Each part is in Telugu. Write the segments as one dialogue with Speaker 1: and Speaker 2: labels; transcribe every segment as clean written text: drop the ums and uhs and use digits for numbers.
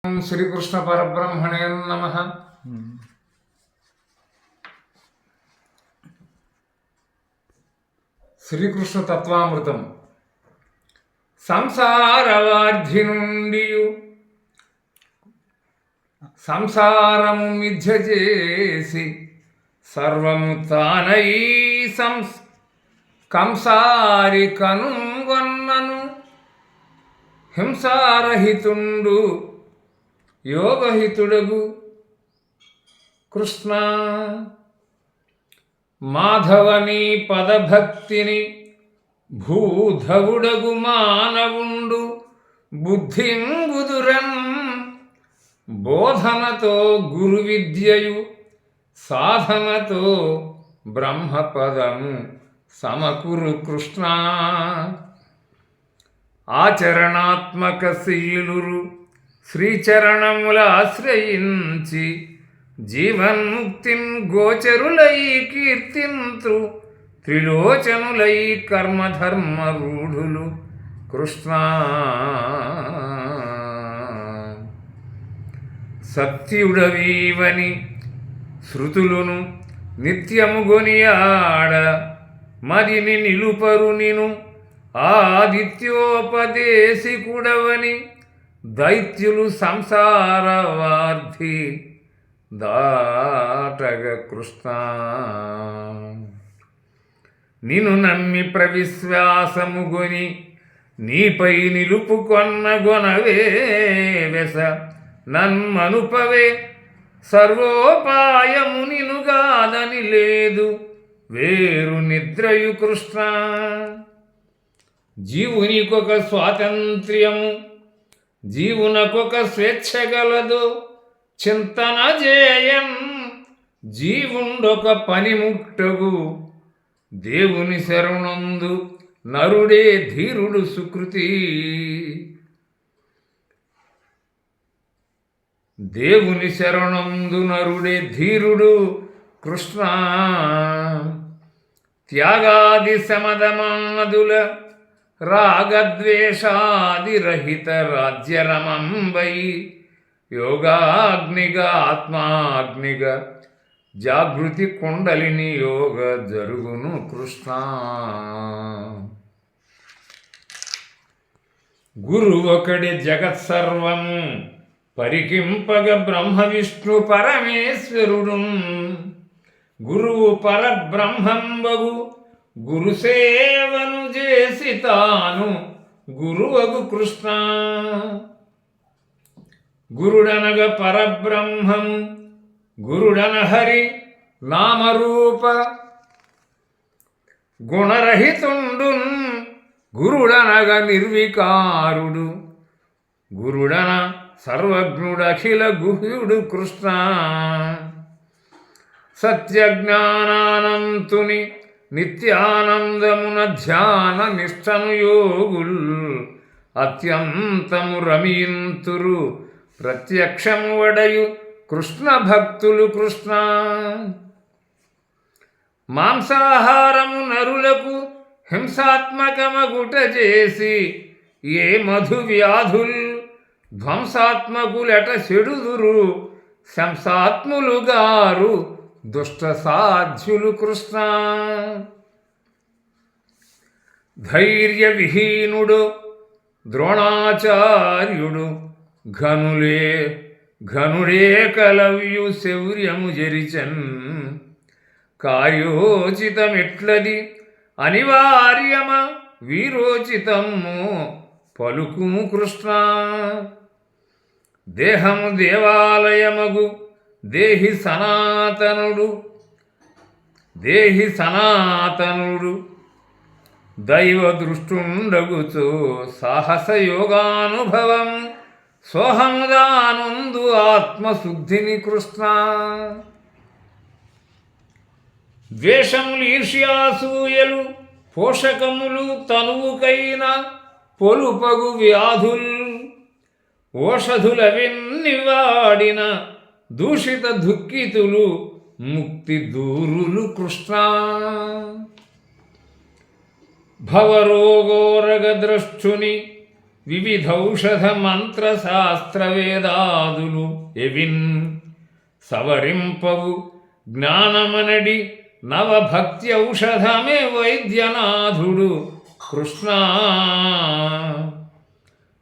Speaker 1: శ్రీకృష్ణ పరబ్రహ్మణే నమః. శ్రీకృష్ణ తత్వామృతం. సంసారవార్ధి నుండి సంసారము మిథ్య చేసి సర్వము తానై కంసారి కనుగొన్నను హింసారహితుండు యోగహితుడగు కృష్ణ. మాధవని పదభక్తిని భూధవుడగు మానవుండు బుద్ధింగుదురన్ బోధనతో గురు విద్యయు సాధనతో బ్రహ్మపదము సమకురు కృష్ణ. ఆచరణాత్మక శీలురు శ్రీచరణముల ఆశ్రయించి జీవన్ముక్తిన్ గోచరులై కీర్తింతు త్రిలోచనులై కర్మధర్మ రూఢులు కృష్ణ. సత్యుడవీవని శృతులును నిత్యము గొనియాడ మదిని నిలుపరు నిను ఆదిత్యోపదేశికుడవని దైత్యులు సంసార వార్ధి దాటగ కృష్ణ. నిను నమ్మి ప్రవిశ్వాసము గొని నీపై నిలుపుకొన్న గొనవే వెస నన్మనుపవే సర్వోపాయము నినుగాదని లేదు వేరు నిద్రయు కృష్ణ. జీవునికొక స్వాతంత్ర్యము జీవునకొక స్వేచ్ఛ గలదు చింతన చేయన్ జీవుండొక పనిముట్టగు దేవుని శరణందు నరుడే ధీరుడు సుకృతి. దేవుని శరణందు నరుడే ధీరుడు కృష్ణ. త్యాగాది సమదమాదుల రాగద్వేషాదిరహిత రాజ్యరమంబై యోగాగ్నిగా ఆత్మాగ్నిగా జాగృతి కుండలిని యోగ జరుగును కృష్ణ. గురు ఒకడి జగత్సర్వము పరికింపగ బ్రహ్మ విష్ణు పరమేశ్వరుడు. గురువు పరబ్రహ్మంబగు గురుసేవను చేసి తాను గురువగు కృష్ణ. గురుడనగ పరబ్రహ్మం గురుడన హరి నామరూప గుణరహితుండు. గురుడనగ నిర్వికారుడు గురుడన సర్వజ్ఞుడఖిల గుహ్యుడు కృష్ణ. సత్యజ్ఞానానంతుని నిత్యానందమున ధ్యాన నిష్టను యోగుల్ అత్యంతము రమియింతురు ప్రత్యక్షము వడయు కృష్ణ భక్తులు కృష్ణ. మాంసాహారము నరులకు హింసాత్మకమగుట చేసి ఏ మధు వ్యాధుల్ ధ్వంసాత్మకులెట చెడుదురు శంసాత్ములు గారు దుష్ట సాధ్యులు కృష్ణ. ధైర్య విహీనుడు ద్రోణాచార్యుడు ఘనుడే కలవ్యు శౌర్యము జరిచన్ కార్యోచితమిట్లది అనివార్యమ వీరోచితము పలుకుము కృష్ణ. దేహము దేవాలయమగు దేహి సనాతనుడు దైవ దృష్టుండగుచో సాహస యోగానుభవం సోహముదానందు ఆత్మశుద్ధిని కృష్ణ. ద్వేషములు ఈర్ష్యాసూయలు పోషకములు తనువుకైన పొలుపగు వ్యాధుల్ ఓషధులవెన్ని వాడిన దూషిత దుఃఖితులు ముక్తి దూరులు కృష్ణ. భవరోగోరగద్రష్టుని వివిధౌషధ మంత్ర శాస్త్ర వేదాదులు ఎవిన్ సవరింపవు జ్ఞానమనడి నవభక్తి ఔషధమే వైద్యనాథుడు కృష్ణ.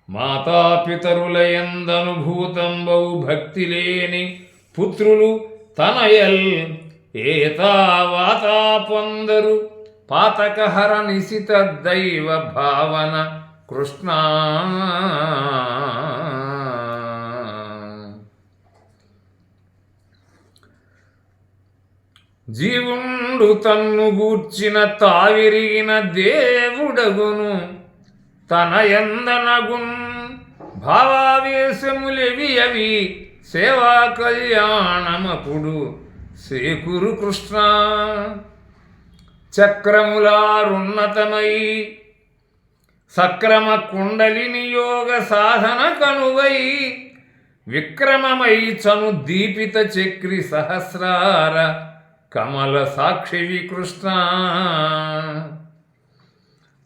Speaker 1: మాతాపితరులయందనుభూతంబౌ భక్తి లేని పుత్రులు తనయల్ ఏతావాతా పొందరు పాతకహర నిశిత దైవ భావన కృష్ణ. జీవుండు తన్ను గూర్చిన తావిరిగిన దేవుడగును తన ఎందనగున్ భావావేశములెవి అవి సేవా కళ్యాణమపుడు సేకురు కృష్ణ. చక్రములారున్నతమై సక్రమ కుండలిని యోగ సాధన కనువై విక్రమమై చను దీపిత చక్రి సహస్రార కమల సాక్షివి కృష్ణ.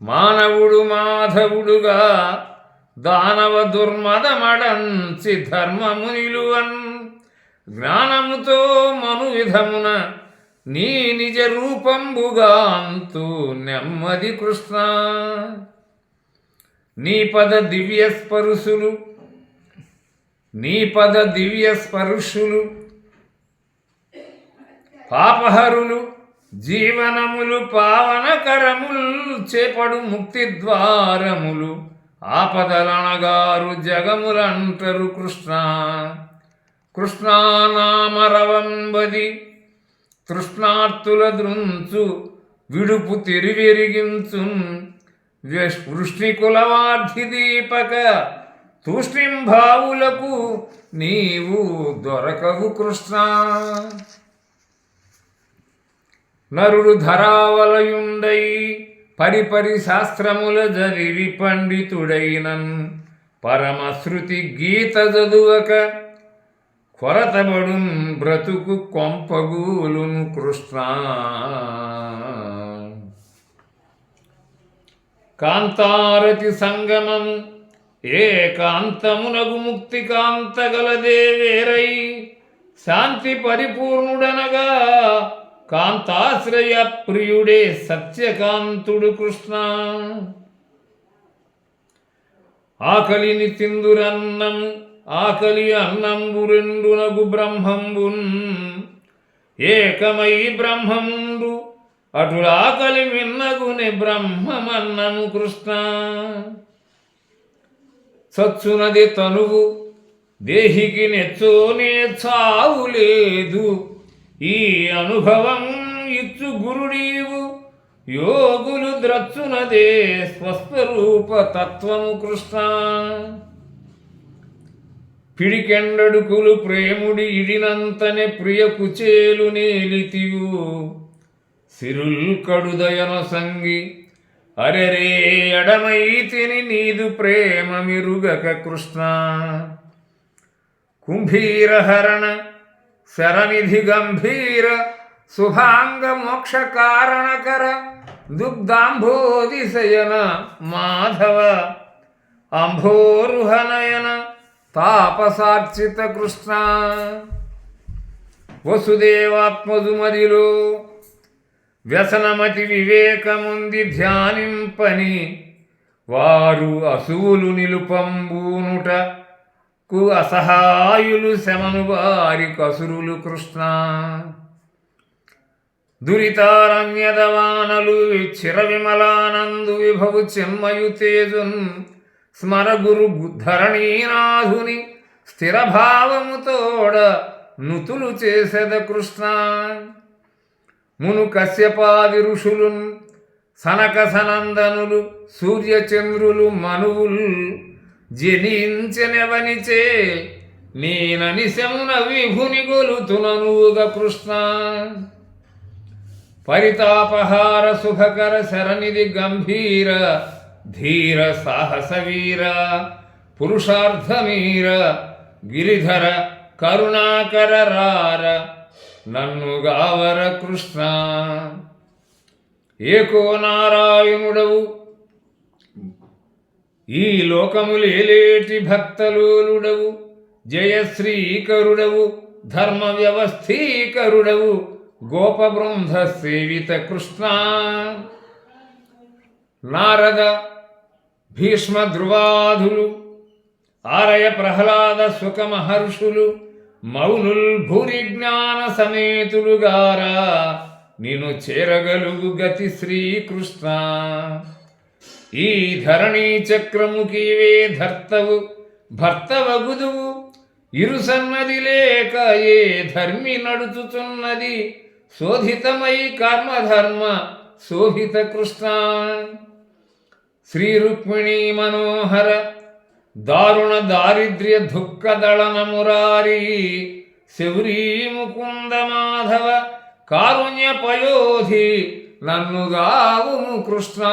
Speaker 1: మానవుడు మాధవుడుగా దానవ దుర్మదమడంచి ధర్మమునిలువన్ జ్ఞానముతో మను విధమున నీ నిజ రూపంబుగాంతు నెమ్మది కృష్ణ. నీ పద దివ్య స్పరుషులు పాపహరులు జీవనములు పావనకరముల్ చేపడు ముక్తి ద్వారములు ఆపదలనగారు జగములంటరు కృష్ణ. కృష్ణానామరవంబది తృష్ణార్తుల దృంచు విడుపు తిరివెరిగించున్ వృష్ణికులవార్ధి దీపక తూష్ణింభావులకు నీవు దొరకవు కృష్ణ. నరుడు ధరావలయుండై పరిపరి శాస్త్రముల జరివి పండితుడైనన్ పరమశ్రుతి గీత చదువక కొరతబడున్ బ్రతుకు కొంపగూలును కృష్ణ. కాంతారతి సంగమము ఏకాంతమునగు ముక్తి కాంతగలదే వేరై శాంతి పరిపూర్ణుడనగా కాంతాశ్రయ ప్రియుడే సత్యకాంతుడు కృష్ణ. ఆకలిని తిందురన్నం ఆకలి అన్నంబు రెండునగు బ్రహ్మంబున్ ఏకమై బ్రహ్మముండు అటులాకలి మిన్నగుని బ్రహ్మమన్నము కృష్ణ. చచ్చునది తనువు దేహికి నెచ్చోనే చావు లేదు ఈ అనుభవం ఇచ్చు గురుడీవు యోగులు ద్రచ్చునదే స్వస్వరూప తత్వము కృష్ణ. పిడికెండడుకులు ప్రేముడి ఇడినంతనే ప్రియ కుచేలు నేలితియు సిరుల్ కడుదయన సంగి అరెరే ఎడమైతిని నీదు ప్రేమ మిరుగక కృష్ణ. కుంభీరహరణ శరనిధి గంభీర శుభాంగ మోక్ష కారణకర దుగ్ధాంభోదిశయన మాధవ అంభోరుహనయన తాపసార్చిత కృష్ణ. వసుదేవాత్మజుమదిలో వ్యసనమతి వివేకముంది ధ్యానింపని వారు అసువులు నిలుపంబూనుట కు అసహాయులు శమను వారి కసురులు కృష్ణ. దురితారణ్యదవానలు చిర విమలానందు విభవు చిన్మయు తేజున్ స్మరగురు ధరణీనాథుని స్థిరభావముతోడ నుతులు చేసెద కృష్ణ. మును కశ్యపాది ఋషులున్ సనక సనందనులు సూర్యచంద్రులు మనువుల్ జనించెనెవనిచే నేననిశమున విభుని గొలుతుననువుగా కృష్ణ. పరితాపహార శుభకర శరణిధి గంభీర ధీర సాహస వీర పురుషార్థమీర గిరిధర కరుణాకర రార నన్ను గావర కృష్ణ. ఏకో నారాయణుడవు ఈ లోకములేలేటి భక్తలోలుడవు, జయశ్రీకరుడవు, ధర్మ వ్యవస్థీకరుడవు, గోపబృంద సేవిత కృష్ణ. నారద, భీష్మ, ధ్రువాదులు, ఆరయ, ప్రహ్లాద, సుఖ మహర్షులు, మౌనుల్ భూరి జ్ఞాన సమేతులుగారా నిన్ను చేరగలుగు గతి శ్రీకృష్ణ. ఈ ధరణీ చక్రముకివే ధర్తవు, భర్తవగుదువు, ఇరుసన్నది లేక ఏ ధర్మి నడుచుతున్నది, శోధితమై కర్మధర్మ శోభిత కృష్ణ. శ్రీ రుక్మిణీ మనోహర, దారుణ దారిద్ర్య దుఃఖదళన మురారి, శౌరీ ముకుంద మాధవ, కారుణ్య పయోధి, నన్ను గావుము కృష్ణ.